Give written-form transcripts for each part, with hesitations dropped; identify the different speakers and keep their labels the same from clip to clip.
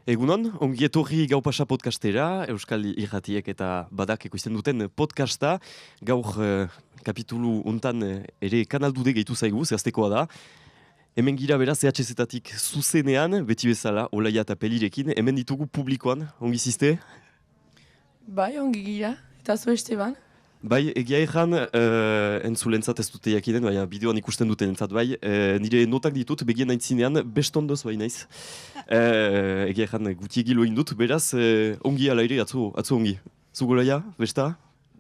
Speaker 1: Egunon, ongi etorri Gau Pasa podcastera, Euskal Irratiek eta Badak ekoizten duten podcasta. Gaur kapitulu hontan ere kanaldude gehitu zaigu, zehaztekoa da. Hemen gira beraz EHZ-etatik zuzenean, beti bezala, Olaia eta Pelirekin, hemen ditugu publikoan, ongi ziste?
Speaker 2: Bai, ongi gira, eta zu Esteban.
Speaker 1: Bai, egia erran, entzulentzat ez dute jakinen, baina bideoan ikusten duten entzat bai, nire notak ditut, begien aintzinean, bestondoz bai naiz. Egia erran, gutiegi loin dut, beraz, ongi ala ere, atzo ongi. Zugolaia, besta?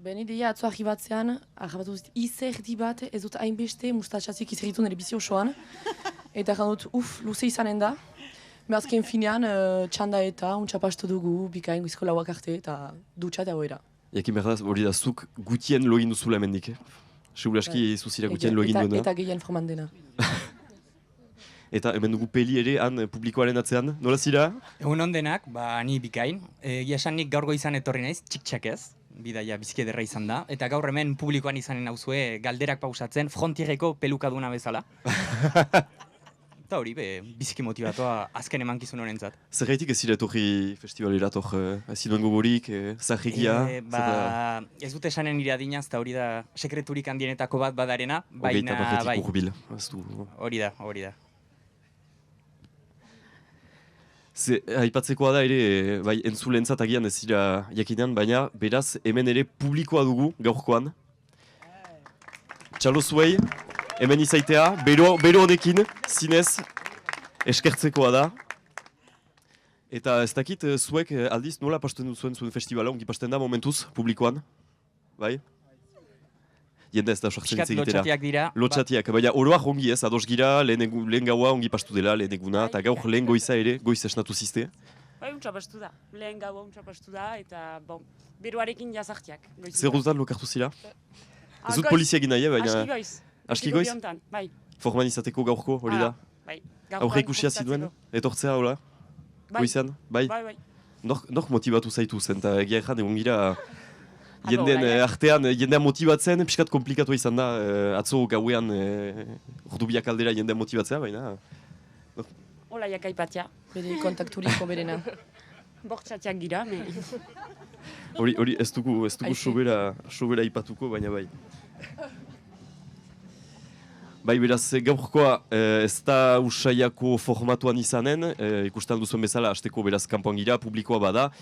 Speaker 2: Beni deia atzo arribatzean, arribatu zit izerdi bat, ez dut hainbeste mustatxatzik izerditu nire bizi osoan. Eta jan dut, luze izanen da. Azken finean, txanda eta, untxapastu dugu, bikain guizko lauak arte, eta dutxa eta hoera.
Speaker 1: Jakin behar da, hori da, zuk gutien login duzula hemendik, Segur aski zuzira gutien login duena.
Speaker 2: Eta gehien forman dena.
Speaker 1: Eta hemen dugu Peli ere, han publikoaren atzean, nola zira?
Speaker 3: Egun ondenak, ni bikain. Egia esan nik gaur goizan etorri naiz, txik-txak ez. Bidaia biziki ederra izan da. Eta gaur hemen publikoan izanen nauzue galderak pausatzen, frontierreko pelukaduna bezala. Eta hori, biziki motibatua azken emankizun honentzat.
Speaker 1: Zergaitik ez zira etorri festivalera, ez ziduen gogorik, zaharrikia?
Speaker 3: Ez dut esanen nire adinaz, eta hori da sekreturik handienetako bat badarena, baina bai. Hori da.
Speaker 1: Aipatzekoa da ere, bai, entzulentzat agian ez zira jakinean, baina beraz hemen ere publikoa dugu gaurkoan. Txalo zuei, hemen izaitea, bero honekin, zinez, eskertzekoa da. Eta ez dakit, zuek aldiz nola pasten duzuen zuen festivala, ongi pasten da momentuz, publikoan, bai? Jende ez da sortzen
Speaker 3: egitera. Lotxatiak dira.
Speaker 1: Lotxatiak, baina oroak ongi ez, ados gira, lehen gaua ongi pastu dela, lehen eguna, eta gaur lehen goiza ere, goiz esnatu zizte.
Speaker 4: Bai, untxapastu da, lehen gaua untxapastu da, eta beruarekin jazartiak.
Speaker 1: Zer gutan lokartu zira? Ez dut poliziak nahi, baina...
Speaker 4: Aski goiz.
Speaker 1: Aski goiz?
Speaker 4: Bai.
Speaker 1: Forman izateko gaurko, hori da?
Speaker 4: Bai.
Speaker 1: Aurre ikusia ziduen, etortzea, hola? Goizan, bai?
Speaker 4: Bai.
Speaker 1: Nork motibatu zaitu zen, eta egia erran egon gira... Jenden artean, jendean motibatzen, pixkat komplikatu izan da, atzo gauean ordubiak aldera jendean motibatzea, baina...
Speaker 4: Hola, jakaipatia.
Speaker 2: Bere kontakturiko berena.
Speaker 4: Bortxatiak gira, me...
Speaker 1: Hori ez dugu sobera ipatuko, baina bai. Bai, beraz, gaurkoa ez da usaiako formatuan izanen, ikusten duzuen bezala, hasteko beraz kanpoan gira, publikoa bada,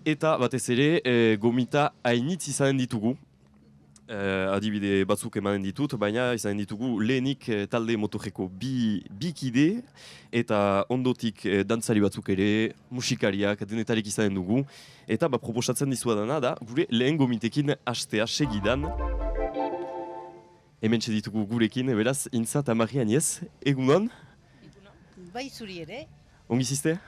Speaker 1: eta batez ere, gomita hainitz izanen ditugu. Adibide batzuk emanen ditut, baina izanen ditugu lehenik talde motorreko bi kide, eta ondotik dantzari batzuk ere, musikariak, denetarik izanen dugu. Eta proposatzen dizuadana da, gure lehen gomitekin hastea segidan. Hemen ditugu gurekin, beraz, Intza eta Maria Agnez, egunon?
Speaker 5: Bai zuri ere.
Speaker 1: Ongi ziste?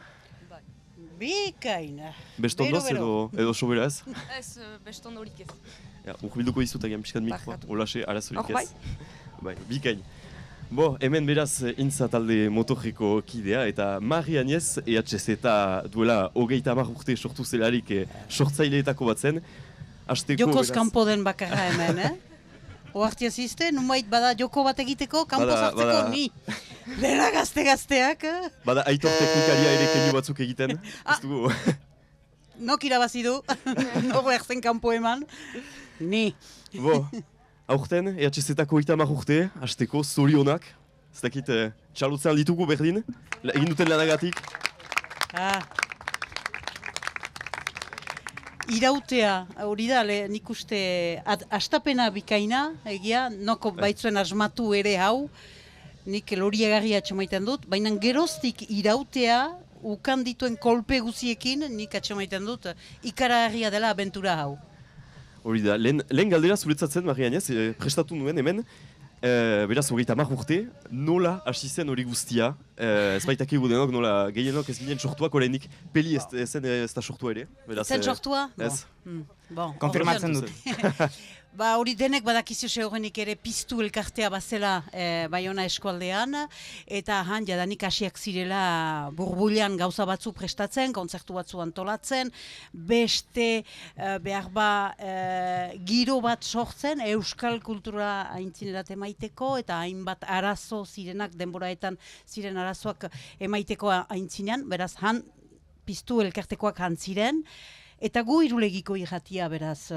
Speaker 5: Bikaina.
Speaker 1: Bestondoz edo sobera ez?
Speaker 2: Ez, bestondorik ez.
Speaker 1: Urbilduko izut agian pixkat mikroa, olaxe arazorik ez.
Speaker 2: Bai.
Speaker 1: Bikain. Hemen beraz Intza talde motorreko kidea eta Maria Agnez EHZ eta duela 30 urte sortu zelarik sortzaileetako bat zen.
Speaker 5: Jokoz kanpo den bakarra hemen, Oartia ziste, numait bada joko bat egiteko, kanpo sartzeko ni. Dena gazteak.
Speaker 1: Bada aitor teknikaria ere keinu batzuk egiten. Ez dugu.
Speaker 5: Nok irabazi du, noro erzen kanpo eman. Ni.
Speaker 1: Aurten, EHZ-etako 30 urte, hasteko zorionak. Ez dakit, txalotzean ditugu berdin, egin duten lanagatik.
Speaker 5: Irautea, hori da, nik uste, astapena bikaina, egia, noko baitzuen asmatu ere hau, nik loriagarria atxamaiten dut, baina geroztik irautea, ukan dituen kolpe guziekin, nik atxamaiten dut, ikaragarria dela abentura hau.
Speaker 1: Hori da, lehen galdera zuretzatzen, Maria Agnez, prestatu nuen hemen, beraz, 30 urte, nola hasi zen hori guztia, ez baitakigu denok, nola gehienok ez ginen sortuak oraindik, Peli ez da sortua ere.
Speaker 5: Zen sortua?
Speaker 1: Ez.
Speaker 3: Konfirmatzen dut.
Speaker 5: Hori denek badakizu segurenik ere piztu elkartea bazela Baiona eskualdean, eta jadanik hasiak zirela burbulian gauza batzu prestatzen, kontzertu batzu antolatzen, beste giro bat sortzen, euskal kultura aintzinerat emaiteko, eta hainbat arazo zirenak, denboraetan ziren arazoak emaiteko aintzinean, beraz piztu elkartekoak antziren, eta gu irulegiko irratia beraz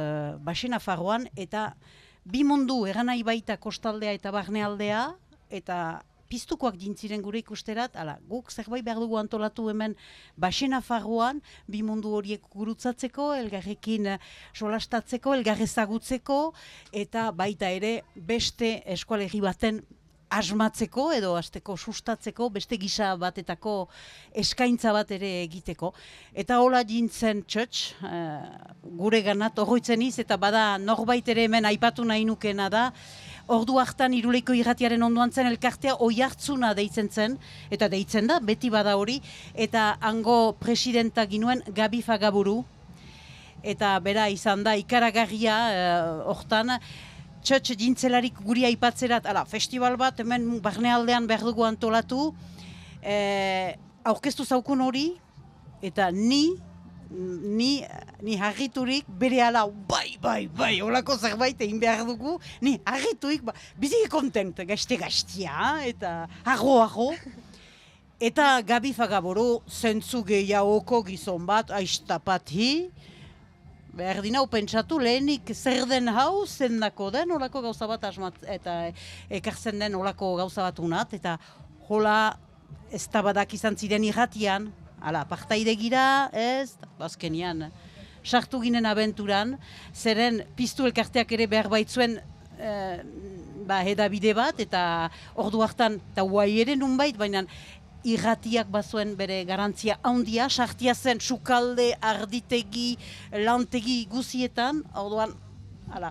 Speaker 5: Baxe Nafarroan, eta bi mundu egan nahi baita kostaldea eta barnealdea, eta piztukoak jintziren gure ikusterat, guk zerbait behar dugu antolatu hemen Baxe Nafarroan, bi mundu horiek gurutzatzeko, elgarrekin solastatzeko, elgarrezagutzeko, eta baita ere beste eskualegi baten asmatzeko edo hasteko sustatzeko, beste gisa batetako eskaintza bat ere egiteko. Eta hola jintzen txotx, gure ganat horroitzen iz, eta bada norbait ere hemen aipatu nahi nukena da, ordu hartan Iruleiko irratiaren ondoan zen elkartea Oiartzuna deitzen zen, eta deitzen da, beti bada hori, eta hango presidenta ginuen Gabi Fagaburu, eta bera izan da ikaragarria hortan, txotx jintzelarik guri aipatzerat, festival bat, hemen barnealdean behar dugu antolatu, aurkeztu zaukun hori, eta ni harriturik bere ala, bai, holako zerbait egin behar dugu, ni harriturik, biziki kontent, gazte-gaztia, eta arro, eta Gabi Fagaburu, zentzu gehiagoko gizon bat, aiztapati, behar dinau pentsatu lehenik zer den hau, zendako den, olako gauza bat asmat, eta ekartzen den olako gauza bat unat, eta hola ez tabadak izan ziren irratian, partaide gira, ez, azkenian, sartu ginen abenturan, zeren piztu elkarteak ere behar baitzuen hedabide bat, eta ordu hartan, eta guai ere nunbait, baina irratiak bazuen bere garantzia handia, sartia zen sukalde, arditegi, lantegi guzietan, orduan,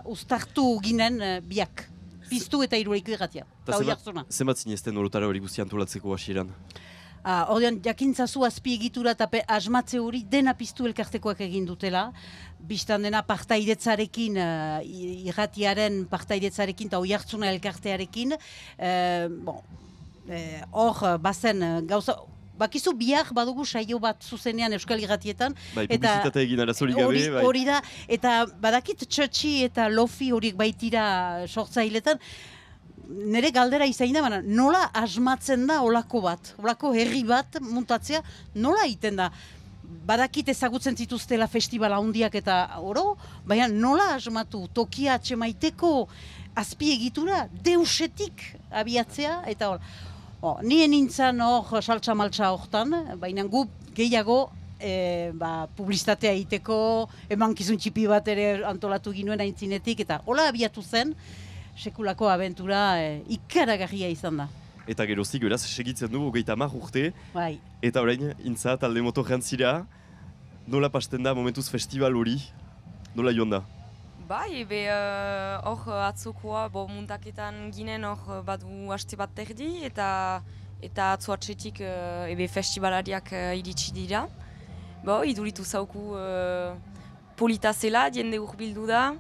Speaker 5: uztartu ginen biak, piztu eta Iruleiko irratia.
Speaker 1: Zenbat zinezten orotara hori guzti antolatzeko hasieran?
Speaker 5: Orduan, jakintzazu azpiegitura eta asmatze hori dena piztu elkartekoak egin dutela, biztan dena partaidetzarekin, irratiaren partaidetzarekin eta Oiartzuna elkartearekin, hor, bazen gauza, bakizu bihar badugu saio bat zuzenean Euskal Irratietan.
Speaker 1: Publizitate egin arazorik gabe.
Speaker 5: Hori da, eta badakit txotxi eta lofi horiek baitira sortzailetan, nire galdera izain da, nola asmatzen da olako bat, olako herri bat muntatzea, nola egiten da? Badakit ezagutzen zituztela festivala handiak eta oro, baina nola asmatu tokia atxemaiteko azpiegitura deusetik abiatzea, eta hor, nien nintzen hor saltza-maltza hortan, baina gu gehiago publizitatea egiteko, emankizun txipi bat ere antolatu ginuen aintzinetik, eta hola abiatu zen, sekulako abentura ikaragarria izan da.
Speaker 1: Eta geroztik, beraz, segitzen du 30 urte,
Speaker 5: Bai.
Speaker 1: eta orain, intza talde motorrean zira, nola pasten da momentuz festival hori, nola joan da?
Speaker 6: Bai, hor atzokoa, muntaketan ginen hor badu haste bat terdi, eta atzo atxetik festivalariak iritsi dira. Iduritu zauku polita zela, jende urbildu da,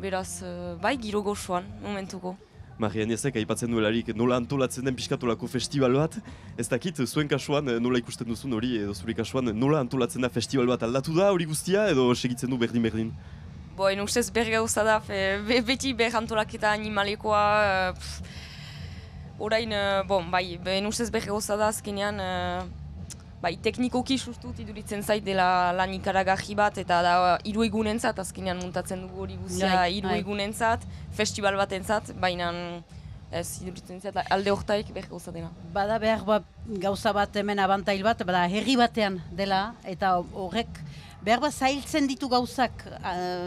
Speaker 6: beraz, bai, giro goxoan, momentuko.
Speaker 1: Marian ezek, aipatzen duelarik nola antolatzen den pixkatolako festival bat, ez dakit, zuen kasuan nola ikusten duzun hori, edo zure kasuan nola antolatzen da festival bat aldatu da hori guztia, edo segitzen du berdin-berdin?
Speaker 6: Ustez bergauza da, beti berrantolaketa animalekoa, orain, ustez bergauza da azkenean, teknikoki sustut iduritzen zait dela lan ikaragarri bat, eta da 3 egunentzat, azkenean muntatzen dugu hori guztia 3 egunentzat, festival batentzat, baina ez iduritzen zait alde hortaik bergauza dela.
Speaker 5: Bada behar gauza bat hemen abantail bat, bada herri batean dela, eta horrek behar bat zailtzen ditu gauzak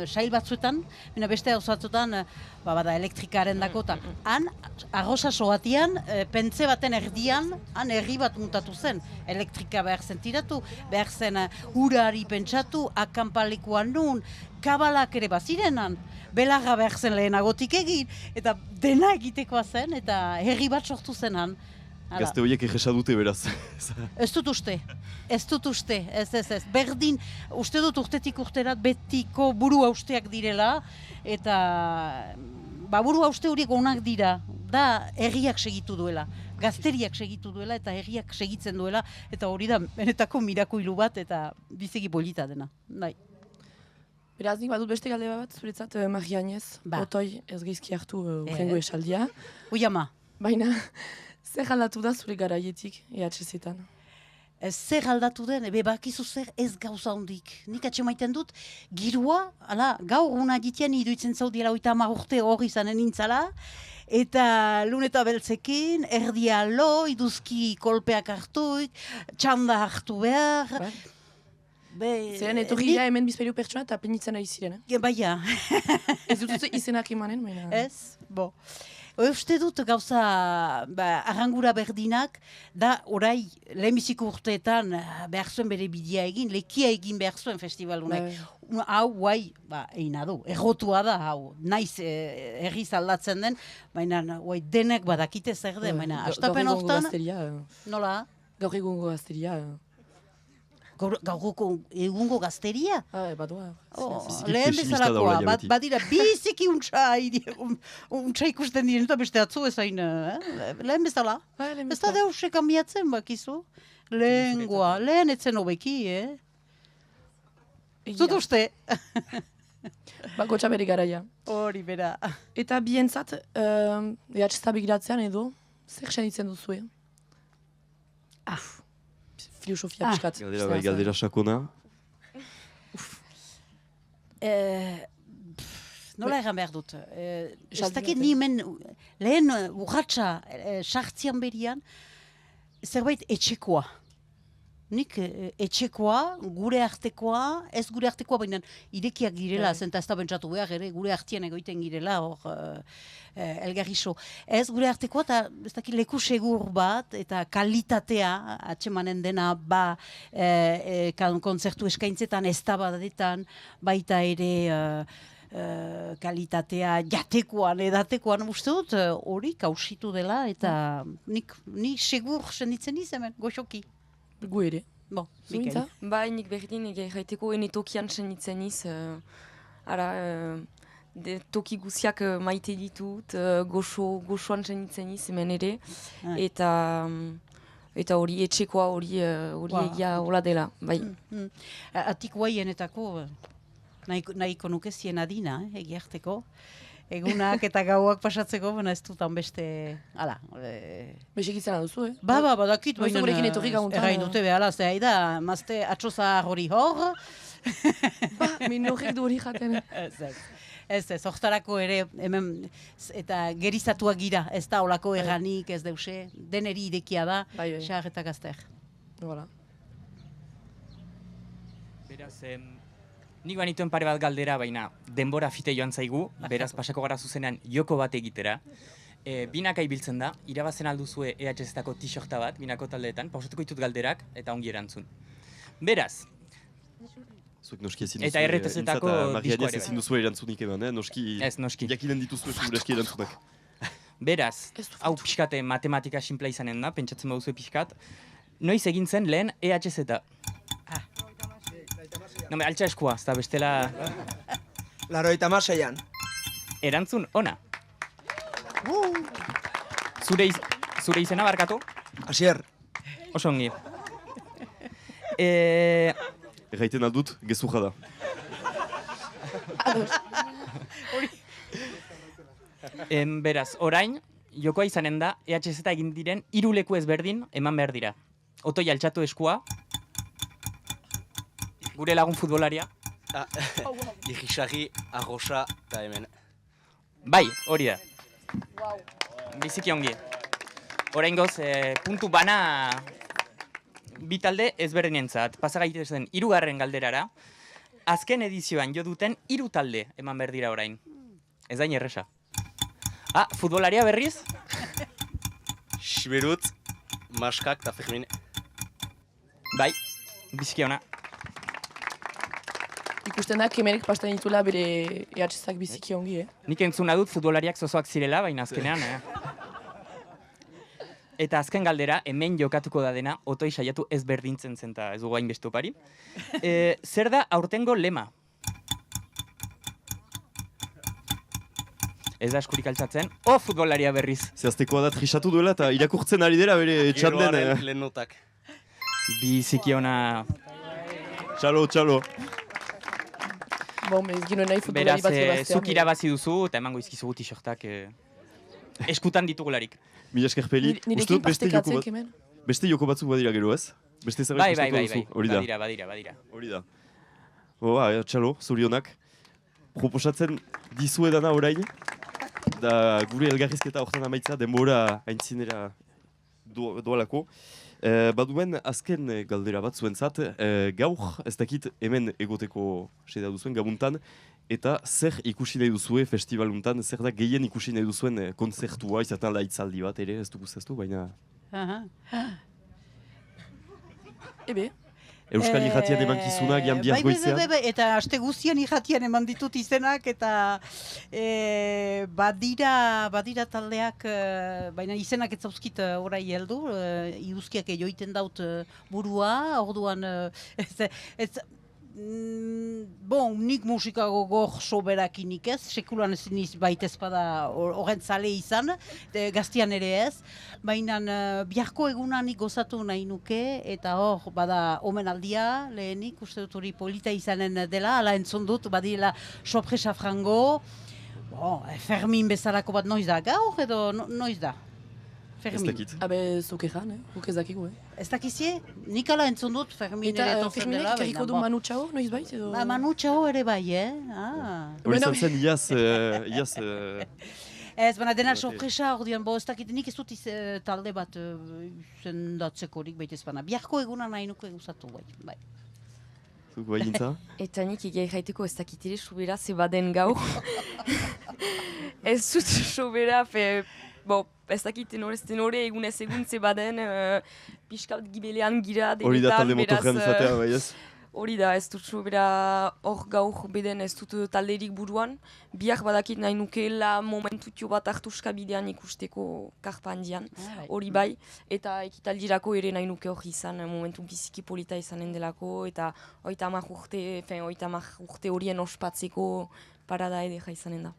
Speaker 5: sail batzuetan, baina beste gauzatzuetan bada elektrikaren dako, eta han, arrosaso batian, pentze baten erdian, han herri bat muntatu zen. Elektrika behar zen tiratu, behar zen urari pentsatu, akampalikoan nun, kabalak ere bazirenan, belarra behar zen lehenagotik egin, eta dena egitekoa zen, eta herri bat sortu zen han.
Speaker 1: Gazte horiek egesa dute beraz.
Speaker 5: Ez dut uste, ez. Berdin, uste dut urtetik urterat betiko buru hausteak direla, eta buru hauste horiek onak dira, da herriak segitu duela, gazteriak segitu duela eta herriak segitzen duela, eta hori da benetako mirakuilu bat eta biziki polita dena.
Speaker 2: Beraz, nik badut beste galde bat, zuretzat Marianez, otoi ez geizki hartu urrengo esaldia.
Speaker 5: Ui ama.
Speaker 2: Baina, zer aldatu da zure garaietik EHZ-etan?
Speaker 5: zer aldatu den, bakizu zer ez gauza hondik. Nik atxemaiten dut, girua, gaur una ditean iduitzen zaudiela 30 urte hori izanen nintzala, eta luneta beltzekin, erdia lo, iduzki kolpeak hartuik, txanda hartu behar.
Speaker 2: Zeren, etorria hemen bizpailu pertsona eta penitzen ari ziren.
Speaker 5: Baina.
Speaker 2: Ez dut izenak emanen, baina.
Speaker 5: Ez, bo. Uste dut gauza arrangura berdinak, da orai lehenbiziko urteetan behar zuen bere bidea egin, lekia egin behar zuen festivalunek. Hau, guai, egin adu, errotua da, hau, naiz erriz aldatzen den, baina guai denek badakite zer den, baina astapen hortan, nola?
Speaker 2: Gaur egungo gazteria.
Speaker 5: Gaur egungo gazteria?
Speaker 2: Badoa.
Speaker 5: Lehen bezalakoa, badira biziki untsa ikusten diren, eta beste atzu ezain, lehen bezala. Ez da deusek kambiatzen bakizu. Lehen etzen hobeki, Zut uste?
Speaker 2: Gotxa bere garaia.
Speaker 5: Hori bera.
Speaker 2: Eta bientzat, ehatxezta begiratzean edo, zer senitzen duzue? Filosofia piskat.
Speaker 1: Galdera sakona.
Speaker 5: Nola egan behar dut. Ez dakit ni hemen lehen urratxa sartzian berian, zerbait etxekoa. Nik etxekoa, gure artekoa, ez gure artekoa, baina irekiak girela, zenta ez da bentsatu behar, gure artean egoiten girela, hor elgarriso. Ez gure artekoa, eta ez dakit leku segur bat, eta kalitatea, atxemanen dena, kontzertu eskaintzetan, ez da badetan, baita ere kalitatea jatekoan, edatekoan, uste dut, hori kausitu dela, eta nik segur senditzen nizemen, goxoki.
Speaker 2: Gu ere.
Speaker 5: Zuintza?
Speaker 6: Nik berdin, gaiteko ene tokian senitzen iz, toki guziak maite ditut, goxoan senitzen iz, hemen ere, eta hori etxekoa hori egia hola dela, bai.
Speaker 5: Atik guaienetako, nahiko nuke zien adina, egiarteko. Egunak eta gauak pasatzeko, baina ez dutan beste,
Speaker 2: Bexek izan duzu,
Speaker 5: badakit,
Speaker 2: baina gurekin etorri gauntan.
Speaker 5: Errain dute behala, ze haida, mazte atxoza hori hor.
Speaker 2: Min horrek du hori jaten.
Speaker 5: Ez, hortarako ere, hemen, eta gerizatuak gira, ez da olako erranik, ez deuse, deneri idekia da, xar eta gazter.
Speaker 3: Beraz, nik banituen pare bat galdera, baina denbora fite joan zaigu, beraz pasako gara zuzenean joko bat egitera. Binaka ibiltzen da, irabazen alduzue EHZ-etako t-shirta bat, binako taldeetan, pausatuko ditut galderak eta ongi erantzun. Beraz, eta erretezetako diskoare.
Speaker 1: Ezin duzu erantzunik eman, noski jakinen dituzu eski erantzunak.
Speaker 3: Beraz, hau pixkate matematika sinpla izanen da, pentsatzen baduzue pixkat, noiz egin zen lehen EHZ-eta? Altxa eskua, ez da bestela...
Speaker 7: 86an.
Speaker 3: Erantzun, ona. Zure izena barkatu?
Speaker 7: Asier.
Speaker 3: Oso ongi.
Speaker 1: Erraiten aldut, gezurra da.
Speaker 3: Beraz, orain, jokoa izanen da, EHZ egin diren 3 leku ezberdin eman behar dira. Otoi altxatu eskua. Gure lagun futbolaria.
Speaker 7: Irisarri, arrosa, eta hemen.
Speaker 3: Bai, hori da. Biziki ongi. Oraingoz, puntu bana bi talde ezberdinentzat. Pasa gaitezen 3. galderara. Azken edizioan jo duten 3 talde eman behar dira orain. Ez dain erresa. Futbolaria berriz?
Speaker 7: Xiberut, Maskak eta Fermin.
Speaker 3: Bai, biziki ona.
Speaker 2: Ikusten da, kemenek pasten ditula bere EHZ-ak biziki ongi,
Speaker 3: Nik entzuna dut futbolariak zozoak zirela, baina azkenean, Eta azken galdera, hemen jokatuko da dena, otoi saiatu ez berdintzen zen eta ez dugu hainbeste opari. Zer da aurtengo lema? Ez da eskurik altxatzen. Futbolaria berriz.
Speaker 1: Zehaztekoa da trisatu duela eta irakurtzen ari dela bere txanden.
Speaker 7: Geroaren lehen notak.
Speaker 3: Biziki ona.
Speaker 1: Txalo.
Speaker 3: Beraz, zuk irabazi duzu eta emango izkizugu t-shirtak eskutan ditugularik.
Speaker 1: Mila esker Peli.
Speaker 2: Nirekin pastekatzek hemen?
Speaker 1: Beste joko batzuk badira gero ez? Beste zerbait
Speaker 3: Bai,
Speaker 1: gustatu duzu, hori da.
Speaker 3: badira.
Speaker 1: Hori da. Txalo, zorionak. Proposatzen dizuedana orain, da gure elgarrizketa hortan amaitza denbora aintzinera doalako. Baduen azken galdera bat zuentzat, gaur ez dakit hemen egoteko sedea duzuen gabuntan, eta zer ikusi nahi duzue festivaluntan, zer da gehien ikusi nahi duzuen konzertua, izaten da hitzaldi bat ere, ez dugu zeztu, baina...
Speaker 2: Ebe,
Speaker 1: Euskal Irratian emankizuna, gian bihar goizean.
Speaker 5: Bai, eta aste guztian irratian eman ditut izenak, eta badira taldeak, baina izenak ez zauzkit orai heldu, iduzkiak joiten daut burua, orduan, nik musika gogor soberakinik ez, sekulan ez niz baitez bada horren zale izan, gaztian ere ez, baina biharko egunanik gozatu nahi nuke, eta hor, bada omenaldia lehenik, uste dut hori polita izanen dela, ala entzun dut, badila sorpresa frango, Fermin bezalako bat noiz da, gaur edo noiz da?
Speaker 1: Ez dakit.
Speaker 2: abe zuk ezan, guk ez dakigu,
Speaker 5: Ez dakizie? Nik ala entzun dut Fermin ere
Speaker 2: Eta
Speaker 5: etortzen
Speaker 2: Ferminek
Speaker 5: dela.
Speaker 2: karriko du Manu Txao, noiz bait? Edo...
Speaker 5: Manu Txao ere bai,
Speaker 1: Hori izan zen, iaz...
Speaker 5: Ez, baina dena sorpresa ordean, ez dakit, nik ez dut talde bat zendatzekorik baita ez bana. Biharko eguna nahi nuke guzatu bai.
Speaker 1: Zuk bai gintza?
Speaker 6: Eta nik egia jaiteko ez dakitire sobera zebaden gau. Ez zut sobera, ez dakit tenore egunez egun zebaden, pixkat gibelean gira denetan.
Speaker 1: Hori da talde motorrean izatea, bai ez?
Speaker 6: Hori da, ez dut sobera hor gaur beden ez dut talderik buruan. Biak badakit nahi nukeela momentutio bat hartuskabidean ikusteko karpa handian. Hori bai, eta ekitaldirako ere nahi nuke hori izan, momentu biziki polita izanen delako, eta 30 urte horien ospatzeko parada edera izanen da.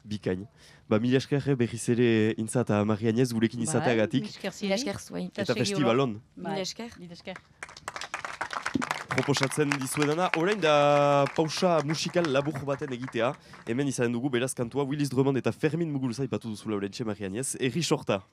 Speaker 1: Bikain. Mila esker berriz ere intza eta Marianez gurekin izateagatik.
Speaker 6: Mila esker zuei.
Speaker 1: Eta festivalon.
Speaker 6: Mila esker.
Speaker 1: Proposatzen dizuedana, orain da pausa musikal labur baten egitea. Hemen izanen dugu beraz kantua Willis Drummond eta Fermin Muguruza ipatu duzula orentxe Marianez. Erri sorta.